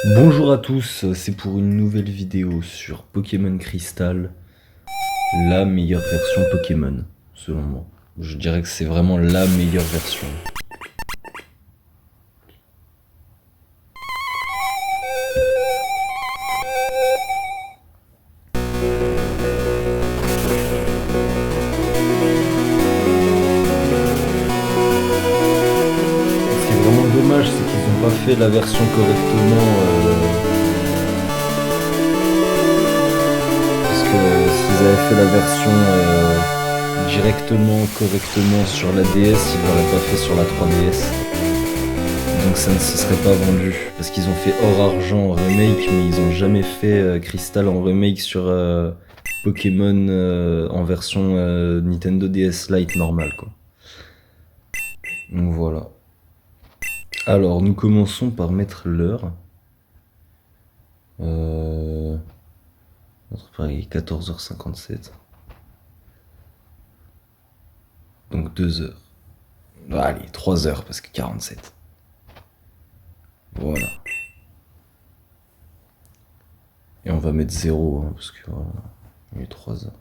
Bonjour à tous, c'est pour une nouvelle vidéo sur Pokémon Crystal, la meilleure version Pokémon, selon moi. Je dirais que c'est vraiment la meilleure version. Ce qui est vraiment dommage, c'est qu'ils n'ont pas fait la version correctement. Parce que s'ils avaient fait la version directement, correctement sur la DS, ils l'auraient pas fait sur la 3DS. Donc ça ne se serait pas vendu. Parce qu'ils ont fait Or Argent en remake, mais ils ont jamais fait Crystal en remake sur Pokémon en version Nintendo DS Lite normale, quoi. Donc voilà. Alors, nous commençons par mettre l'heure. Notre appareil est 14h57. Donc 2 heures. Bah, allez, 3 heures parce que 47. Voilà. Et on va mettre 0, parce que voilà, il est 3 heures.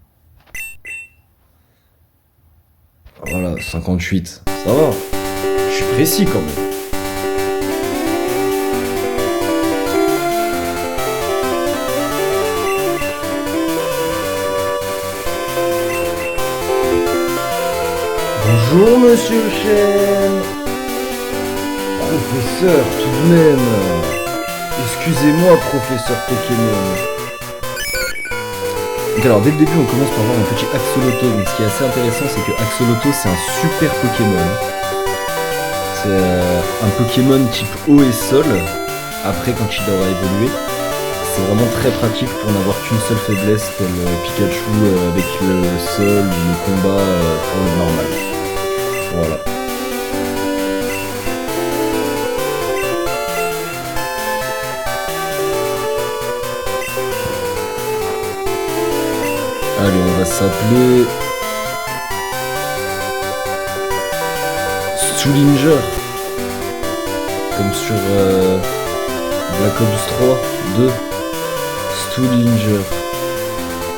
Voilà, 58. Ça va. Je suis précis quand même. Bonjour monsieur le chêne. Professeur, tout de même. Excusez-moi, professeur Pokémon. Donc alors, dès le début, on commence par voir un petit Axoloto. Donc ce qui est assez intéressant, c'est que Axoloto, c'est un super Pokémon. C'est un Pokémon type eau et sol. Après, quand il aura évolué, c'est vraiment très pratique pour n'avoir qu'une seule faiblesse, comme Pikachu avec le sol ou le combat pour le normal. Voilà. Allez, on va s'appeler Stullinger. Comme sur Black Ops 3, 2. Stullinger.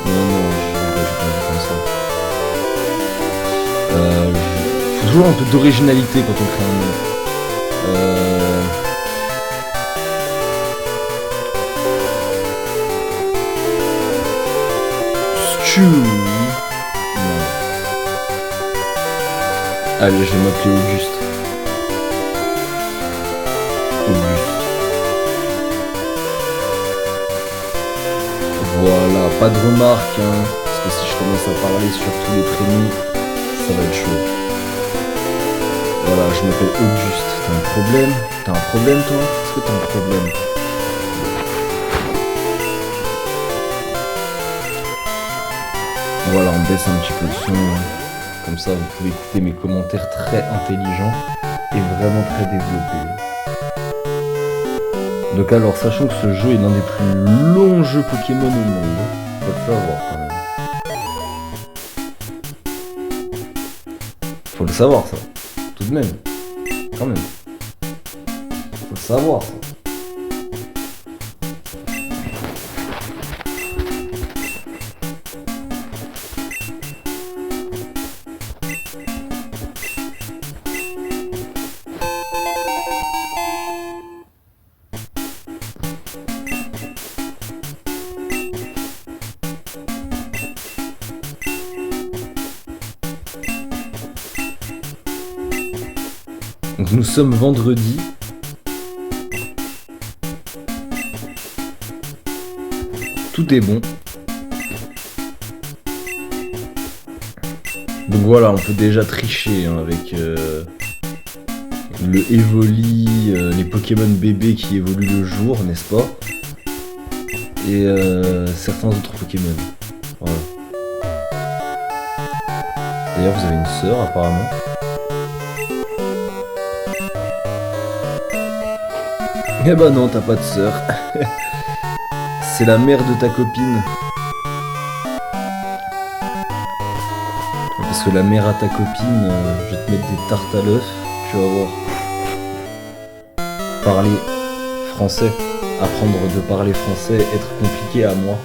Non, je vais pas comme ça. Faut toujours un peu d'originalité quand on crée un nom. Non. Allez, je vais m'appeler Auguste. Auguste. Voilà, pas de remarques, hein, parce que si je commence à parler sur tous les prénoms, ça va être chaud. Voilà, je m'appelle Auguste. T'as un problème? T'as un problème, toi? Est-ce que t'as un problème? Voilà, on baisse un petit peu le son, hein. Comme ça vous pouvez écouter mes commentaires très intelligents et vraiment très développés. Donc alors, sachant que ce jeu est l'un des plus longs jeux Pokémon au monde, faut le savoir quand même. Faut le savoir ça, tout de même, quand même. Faut le savoir ça. Donc nous sommes vendredi. Tout est bon. Donc voilà, on peut déjà tricher hein, avec le Evoli, les Pokémon bébés qui évoluent le jour, n'est-ce pas? Et certains autres Pokémon. Voilà. D'ailleurs, vous avez une sœur apparemment. Eh bah non, t'as pas de sœur. C'est la mère de ta copine. Parce que la mère à ta copine, je vais te mettre des tartes à l'œuf, tu vas voir. Parler français. apprendre de parler français être compliqué à moi.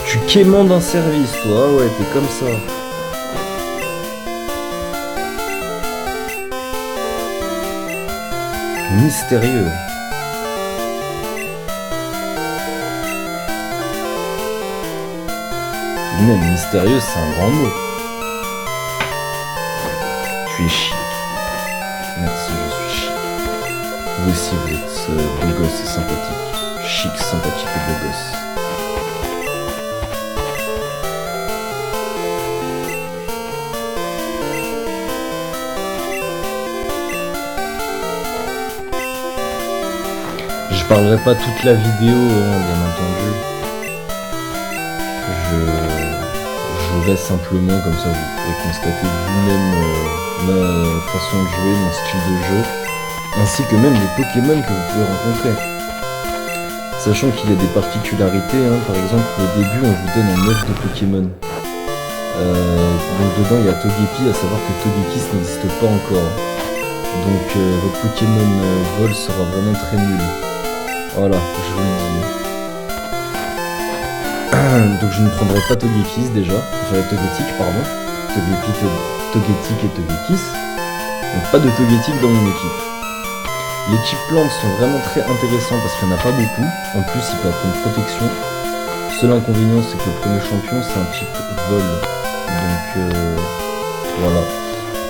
Tu quémandes un service, toi, ah ouais, t'es comme ça. Mystérieux. Même mystérieux, c'est un grand mot. Tu es chic. Merci, je suis chic. Vous aussi, vous êtes beau gosse et sympathique. Chic, sympathique et beau gosse. Je parlerai pas toute la vidéo, hein, bien entendu. Je jouerai simplement, comme ça vous pourrez constater vous-même ma façon de jouer, mon style de jeu, ainsi que même les Pokémon que vous pouvez rencontrer. Sachant qu'il y a des particularités, hein, par exemple au début on vous donne un œuf de Pokémon. Donc dedans il y a Togepi, à savoir que Togekiss n'existe pas encore. Donc votre Pokémon vol sera vraiment très nul. Voilà, je vous le dis. Donc je ne prendrai pas Togekiss déjà, enfin Togetic pardon, Togetic et Togekiss. Donc pas de Togetic dans mon équipe. Les types plantes sont vraiment très intéressants parce qu'il n'y en a pas beaucoup. En plus il peut apprendre protection. Seul inconvénient c'est que le premier champion c'est un type vol. Donc voilà.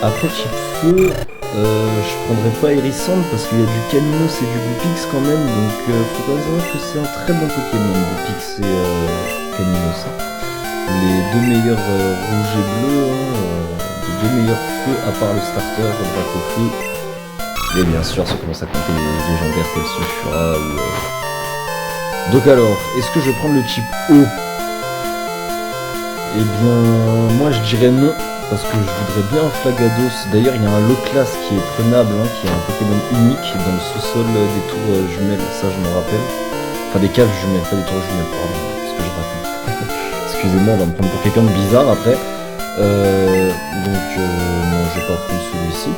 Après type feu, je prendrais pas Hérissante parce qu'il y a du Caninos et du Goupix quand même, donc faut quand même savoir que c'est un très bon Pokémon, Goupix et Caninos. Les deux meilleurs rouges et bleus, les deux meilleurs feux à part le starter, le Draco Feu. Et bien sûr, ça commence à compter les légendaires tels Sulfura ou... Donc alors, est-ce que je vais prendre le type eau? Eh bien, moi je dirais non. Parce que je voudrais bien un Flagados. D'ailleurs, il y a un Loclas qui est prenable, hein, qui est un Pokémon unique dans le sous-sol des tours jumelles, ça je me rappelle. Enfin, des caves jumelles, pas des tours jumelles, pardon, c'est ce que je raconte. Excusez-moi, on va me prendre pour quelqu'un de bizarre après. Donc, non, je vais pas prendre celui-ci.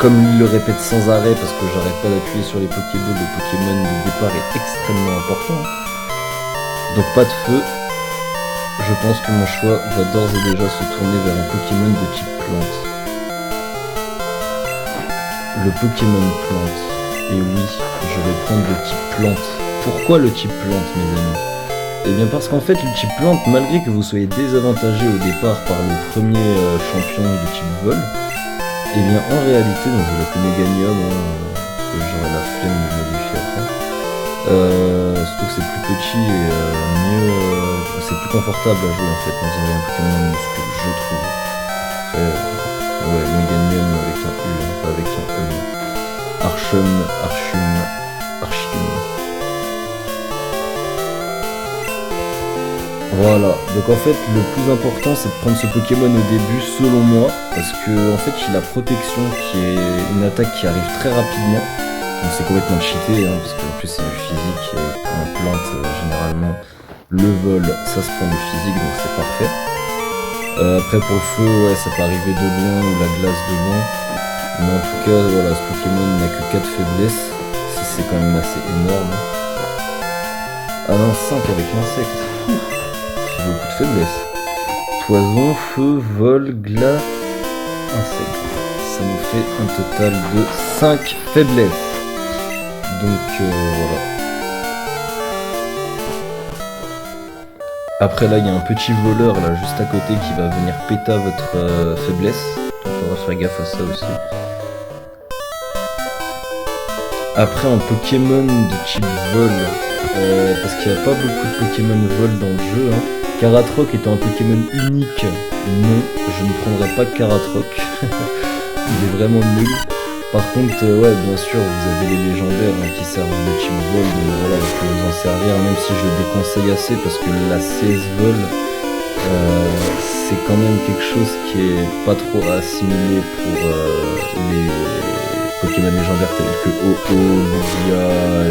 Comme il le répète sans arrêt, parce que j'arrête pas d'appuyer sur les Pokéballs, le Pokémon de départ est extrêmement important. Donc, pas de feu. Je pense que mon choix va d'ores et déjà se tourner vers un Pokémon de type plante. Le Pokémon plante. Et oui, je vais prendre le type plante. Pourquoi le type plante, mes amis? Eh bien parce qu'en fait, le type plante, malgré que vous soyez désavantagé au départ par le premier champion de type vol, eh bien en réalité, donc je l'appelle Meganium, parce que j'aurai la flemme de le modifier après. Surtout que c'est plus petit et mieux, c'est plus confortable à jouer en fait dans un Pokémon minuscule, je trouve. Après, ouais, Meganium avec un U, hein, pas avec un E. Archum. Voilà, donc en fait le plus important c'est de prendre ce Pokémon au début selon moi, parce que en fait il a protection qui est une attaque qui arrive très rapidement. Donc c'est complètement cheaté, hein, parce qu'en plus c'est du physique et en plante généralement le vol ça se prend du physique donc c'est parfait. Après pour le feu ouais ça peut arriver de loin ou la glace de loin. Mais en tout cas voilà ce Pokémon n'a que 4 faiblesses, si c'est quand même assez énorme. Ah non 5 avec l'insecte, ça fait beaucoup de faiblesses. Poison, feu, vol, glace, insecte. Ça nous fait un total de 5 faiblesses. Donc voilà. Après là il y a un petit voleur là juste à côté qui va venir péter votre faiblesse. Donc il faudra faire gaffe à ça aussi. Après un Pokémon de type vol, parce qu'il n'y a pas beaucoup de Pokémon vol dans le jeu. Hein. Karatroc étant un Pokémon unique, non, je ne prendrai pas Karatroc. Il est vraiment nul. Par contre, ouais, bien sûr, vous avez les légendaires hein, qui servent de type vol, mais voilà, vous pouvez vous en servir, même si je le déconseille assez, parce que la CS vol, c'est quand même quelque chose qui est pas trop assimilé pour les Pokémon légendaires tels que Ho-Oh, Lugia,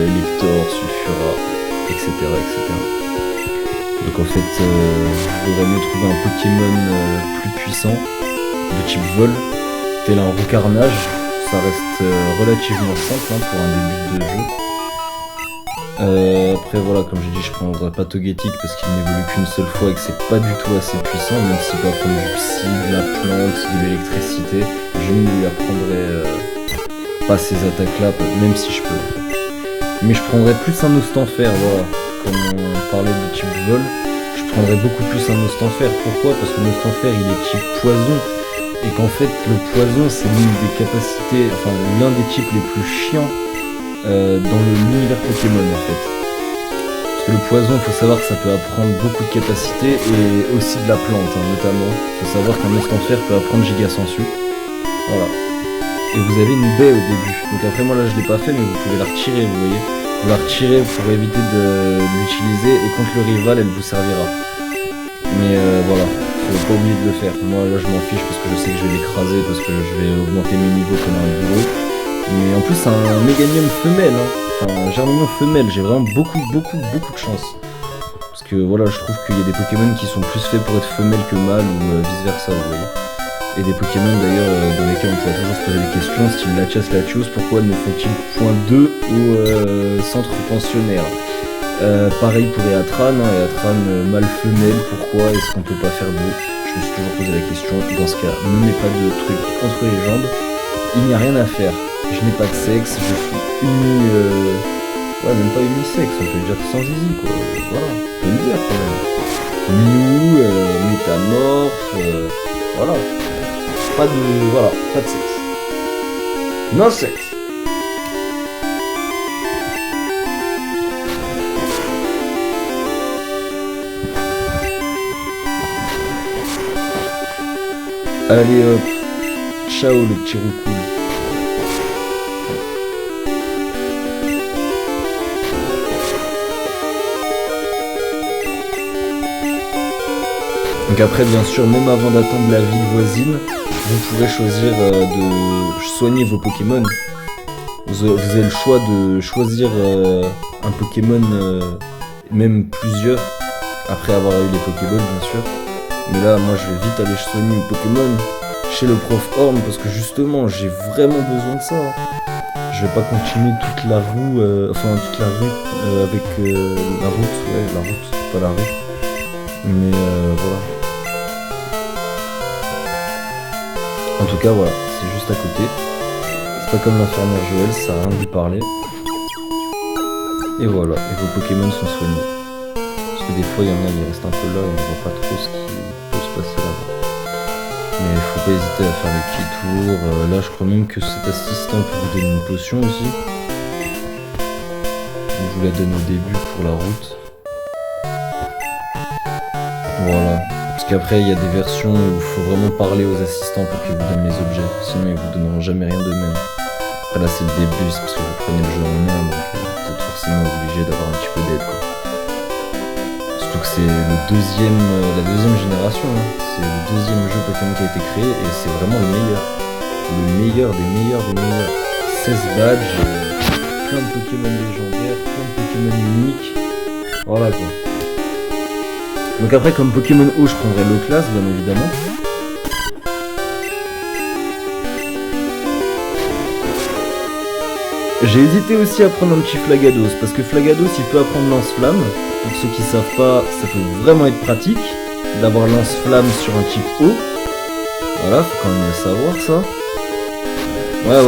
Elector, Sulfura, etc. etc. Donc en fait, il vaudrait mieux trouver un Pokémon plus puissant. de type vol, tel un roucarnage. Ça reste relativement simple hein, pour un début de jeu. Après voilà, comme j'ai dit, je prendrai pas Togetic parce qu'il n'évolue qu'une seule fois et que c'est pas du tout assez puissant, même s'il peut apprendre du psy, de la plante, de l'électricité. Je ne lui apprendrai pas ces attaques-là, même si je peux. Mais je prendrais plus un Ostanfer, voilà. Comme on parlait de type vol, je prendrais beaucoup plus un Ostanfer. Pourquoi ? Parce que l'Ostanfer il est type poison. Et qu'en fait le poison c'est l'une des capacités, enfin l'un des types les plus chiants dans l'univers Pokémon en fait. Parce que le poison, il faut savoir que ça peut apprendre beaucoup de capacités et aussi de la plante hein, notamment. Il faut savoir qu'un Ostanfer peut apprendre Giga Sensu. Voilà. Et vous avez une baie au début. Donc après moi là je l'ai pas fait mais vous pouvez la retirer, vous voyez. Vous la retirez pour éviter de l'utiliser et contre le rival elle vous servira. Mais voilà, faut pas oublier de le faire. Moi là je m'en fiche parce que je sais que je vais l'écraser parce que je vais augmenter mes niveaux comme un bourreau. Mais en plus c'est un Méganium femelle, hein. Enfin un Germinium femelle, j'ai vraiment beaucoup de chance. Parce que voilà, je trouve qu'il y a des Pokémon qui sont plus faits pour être femelles que mâles ou vice versa, vous voyez. Et des Pokémon d'ailleurs dans lesquels on pourrait toujours se poser des questions, style Latias Latios, pourquoi ne font-ils point 2 au centre pensionnaire. Pareil pour Eatran, hein, Eatran mâle-femelle, pourquoi est-ce qu'on peut pas faire 2 ? Je me suis toujours posé la question, dans ce cas, ne mets pas de trucs entre les jambes, il n'y a rien à faire. Je n'ai pas de sexe, je suis ouais, même pas unisexe, on peut dire sans zizi, quoi. Voilà, on peut le dire quand même. Mew, métamorphe, voilà. Pas de sexe. Non sexe. Allez hop, ciao le petit roucoule. Donc après bien sûr, même avant d'attendre la ville voisine, vous pourrez choisir de soigner vos Pokémon. Vous avez le choix de choisir un Pokémon, même plusieurs, après avoir eu les Pokéballs bien sûr. Mais là moi je vais vite aller soigner mes Pokémon chez le prof Orm parce que justement j'ai vraiment besoin de ça. Je vais pas continuer toute la rue avec la route, pas la rue. Mais voilà. En tout cas voilà, c'est juste à côté. C'est pas comme l'infirmière Joël, ça sert à rien de lui parler. Et voilà, et vos Pokémon sont soignés. Parce que des fois il y en a, ils restent un peu là et on voit pas trop ce qui peut se passer là-bas. Mais faut pas hésiter à faire les petits tours. Là je crois même que cet assistant peut vous donner une potion aussi. Je vous la donne au début pour la route. Voilà. Parce qu'après il y a des versions où il faut vraiment parler aux assistants pour qu'ils vous donnent les objets. Sinon ils vous donneront jamais rien d'eux-mêmes. Après là c'est le début, c'est parce que vous prenez le jeu en main, donc vous êtes forcément obligé d'avoir un petit peu d'aide quoi. Surtout que c'est la deuxième génération, hein. C'est le deuxième jeu Pokémon qui a été créé et c'est vraiment le meilleur. Le meilleur des meilleurs des meilleurs. 16 badges, plein de Pokémon légendaires, plein de Pokémon uniques. Voilà quoi. Donc après comme Pokémon eau je prendrais l'eau classe bien évidemment. J'ai hésité aussi à prendre un petit Flagados parce que Flagados il peut apprendre lance-flamme. Pour ceux qui savent pas, ça peut vraiment être pratique d'avoir lance-flamme sur un type eau. Voilà, faut quand même le savoir ça. Ouais.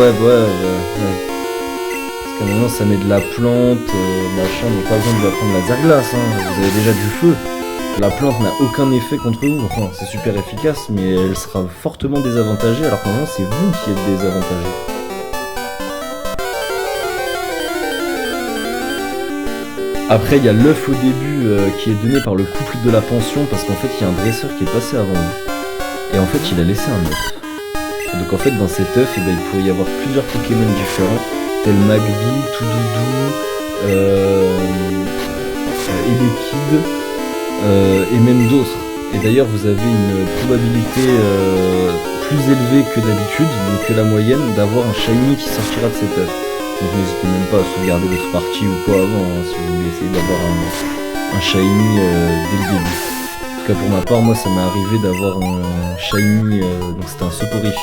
Parce qu'à un moment ça met de la plante, machin, on n'a pas besoin de lui apprendre la glace, hein. Vous avez déjà du feu. La plante n'a aucun effet contre vous, enfin c'est super efficace mais elle sera fortement désavantagée alors qu'à un moment c'est vous qui êtes désavantagé. Après il y a l'œuf au début qui est donné par le couple de la pension parce qu'en fait il y a un dresseur qui est passé avant nous. Et en fait il a laissé un œuf. Donc en fait dans cet œuf il pourrait y avoir plusieurs Pokémon différents, tels Magby, Toudoudou, Elekid. Et même d'autres. Et d'ailleurs vous avez une probabilité plus élevée que d'habitude, donc que la moyenne, d'avoir un shiny qui sortira de cet œuf. Donc n'hésitez même pas à sauvegarder votre partie ou quoi avant, hein, si vous voulez essayer d'avoir un shiny dès le début. tout cas pour ma part, moi ça m'est arrivé d'avoir un shiny, donc c'était un soporifique,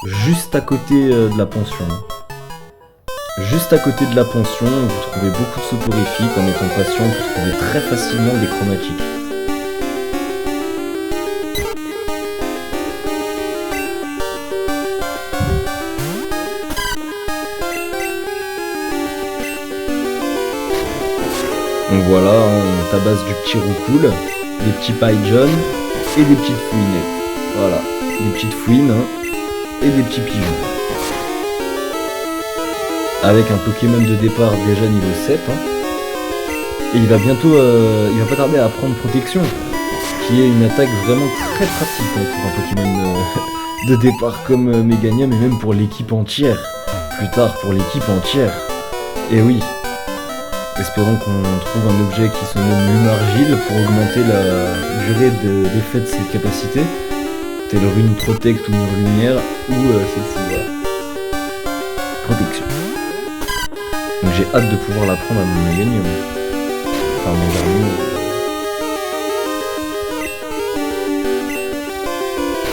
juste à côté de la pension. Juste à côté de la pension, vous trouvez beaucoup de soporifiques. En étant patient, vous trouvez très facilement des chromatiques. Donc voilà, on tabasse du petit roucoule, des petits Pyjon et des petites fouinettes. Voilà, des petites fouines et des petits pigeons. Avec un Pokémon de départ déjà niveau 7. Et il va bientôt, il va pas tarder à apprendre protection, qui est une attaque vraiment très pratique pour un Pokémon de départ comme Meganium et même pour l'équipe entière. Plus tard pour l'équipe entière. Et oui. Espérons qu'on trouve un objet qui se nomme Lunargile pour augmenter la durée d'effet de ses capacités. Tel Rune Protect ou Mur Lumière, ou celle-ci, voilà. Protection. Donc j'ai hâte de pouvoir la prendre à mon Meganium. Enfin, mon Garmin.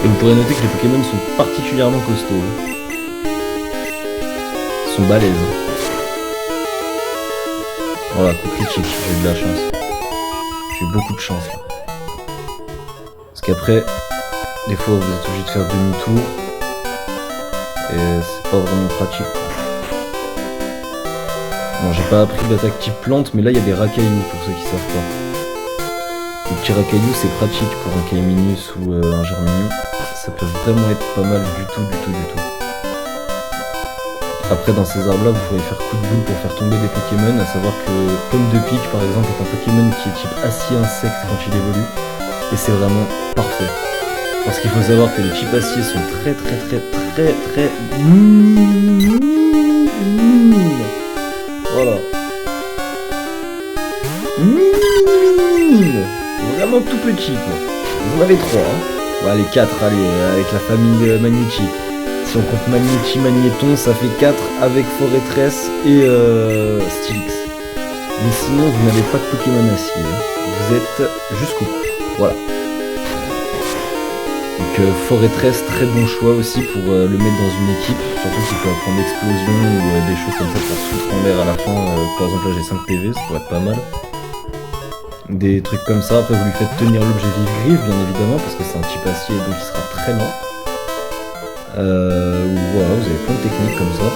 Et vous pourrez noter que les Pokémon sont particulièrement costauds. Ils sont balèzes. Voilà, coup critique, j'ai eu de la chance. J'ai eu beaucoup de chance là. Parce qu'après, des fois vous êtes obligé de faire demi-tour. Et c'est pas vraiment pratique. Bon, j'ai pas appris d'attaque type plante, mais là il y a des racailloux pour ceux qui savent pas. Les petits racailloux c'est pratique pour un Caeminus ou un Germinion. Ça peut vraiment être pas mal du tout. Après dans ces arbres là vous pouvez faire coup de boule pour faire tomber des Pokémon, à savoir que Pomme de Pique par exemple est un Pokémon qui est type acier insecte quand il évolue. Et c'est vraiment parfait. Parce qu'il faut savoir que les types aciers sont très voilà. Vraiment tout petit quoi. Vous en avez 3 Bon, allez 4, allez, avec la famille Magnéti. Si on compte Magnéti, Magnéton, ça fait 4 avec Forêtress et Stylix. Mais sinon vous n'avez pas de Pokémon acier. Vous êtes jusqu'au bout. Voilà. Donc Forêtress, très bon choix aussi pour le mettre dans une équipe, surtout s'il peut apprendre explosion ou des choses comme ça pour foutre en l'air à la fin. Par exemple là j'ai 5 PV, ça pourrait être pas mal. Des trucs comme ça, après vous lui faites tenir l'objet vive-griffe bien évidemment parce que c'est un type acier donc il sera très lent. Voilà, vous avez plein de techniques comme ça.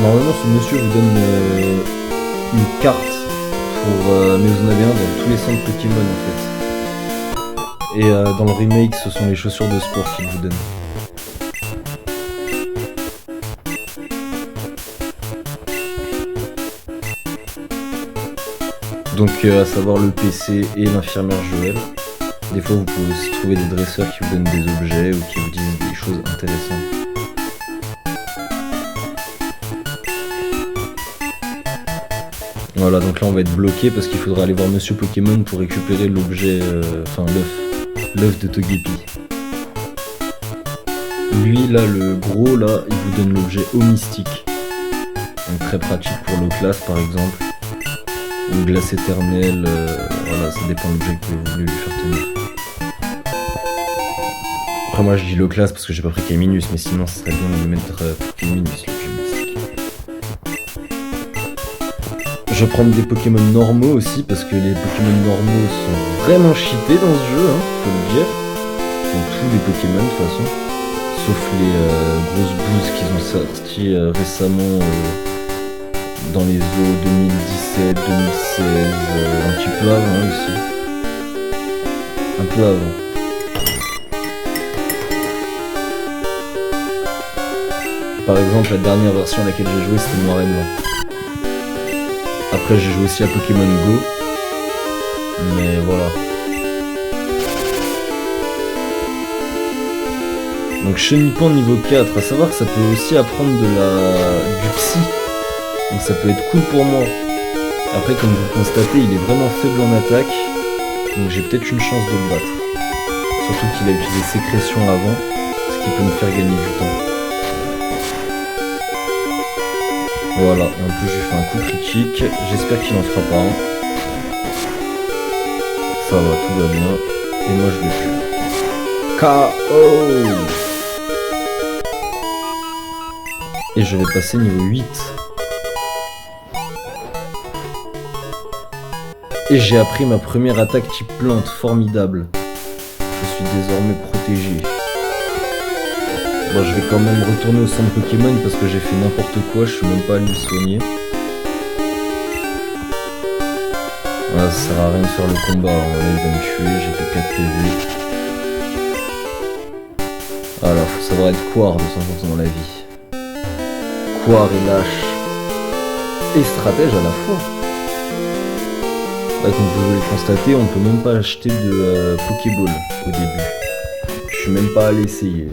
Normalement ce monsieur vous donne une carte pour... mais vous en avez un dans tous les centres Pokémon en fait. Et dans le remake, ce sont les chaussures de sport qu'il vous donne. Donc à savoir le PC et l'infirmière Joël. Des fois vous pouvez aussi trouver des dresseurs qui vous donnent des objets ou qui vous disent des choses intéressantes. Voilà, donc là on va être bloqué parce qu'il faudra aller voir Monsieur Pokémon pour récupérer l'objet, enfin l'œuf de Togepi. Lui là, le gros là, il vous donne l'objet eau mystique. Donc très pratique pour l'eau classe par exemple. Ou glace éternelle, voilà, ça dépend de l'objet que vous voulez lui faire tenir. Après moi je dis l'eau classe parce que j'ai pas pris Caeminus, mais sinon ce serait bien de lui mettre Caeminus, l'objet mystique. Je vais prendre des Pokémon normaux aussi parce que les Pokémon normaux sont vraiment cheatés dans ce jeu, faut le dire. Dans tous les Pokémon de toute façon. Sauf les grosses boosts qu'ils ont sorti récemment dans les eaux 2017, 2016, un petit peu avant aussi. Un peu avant. Par exemple, la dernière version à laquelle j'ai joué c'était noir et blanc. Après j'ai joué aussi à Pokémon Go. Mais voilà. Donc Chenipan niveau 4, à savoir que ça peut aussi apprendre du psy. Donc ça peut être cool pour moi. Après comme vous le constatez, il est vraiment faible en attaque. Donc j'ai peut-être une chance de le battre. Surtout qu'il a utilisé sécrétion avant, ce qui peut me faire gagner du temps. Voilà, et en plus je lui fais un coup critique, j'espère qu'il en fera pas un. Ça va, tout va bien. Et moi je le tue. KO. Et je vais passer niveau 8. Et j'ai appris ma première attaque type plante, formidable. Je suis désormais protégé. Bon, je vais quand même retourner au centre Pokémon parce que j'ai fait n'importe quoi, je suis même pas allé le soigner. Voilà, ça sert à rien de faire le combat, là il va me tuer, j'ai que 4 PV. Alors, faut savoir être Quar de 100% dans la vie. Quar est lâche et stratège à la fois. Là, comme vous pouvez le constater, on peut même pas acheter de Pokéball au début. Je suis même pas allé essayer.